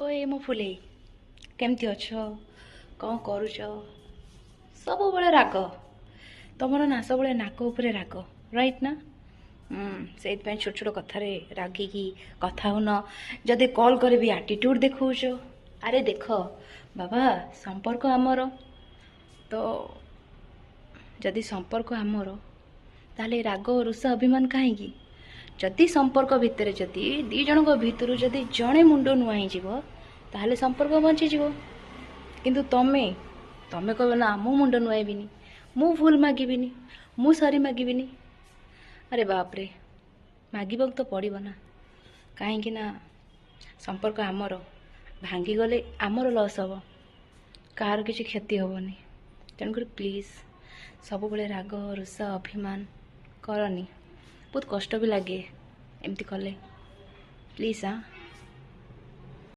ओए मो फुलेई केमती अछ कौन करुच सब बड़े राग तुमर ना सब नाक उपरे राग राइट ना से छोट छोट कथार रागिकी कथा होन जदि कॉल करे भी आटीट्यूड देखौछ। अरे देख बाबा संपर्क आमर तो जदि संपर्क आमर ताले राग रुषा अभिमान कहीं जदि संपर्क भितर जदि दी जन भितर जदि जड़े मुंड नुआई ताहले संपर्क बंचीज किंतु तमे तमे कह ना मु मुंड नुआईबिनी मु भूल मागिबिनी मु सरी मागिबिनी। अरे बाप रे मागिबा तो पड़ो ना कहीं ना संपर्क आमर भांगी गले आमर लॉस हम कार किसी क्षति हेनी तेणुक प्लीज सब बड़े राग रुषा अभिमान करनी बहुत कष्ट भी लगे एमती कले प्लीज हाँ।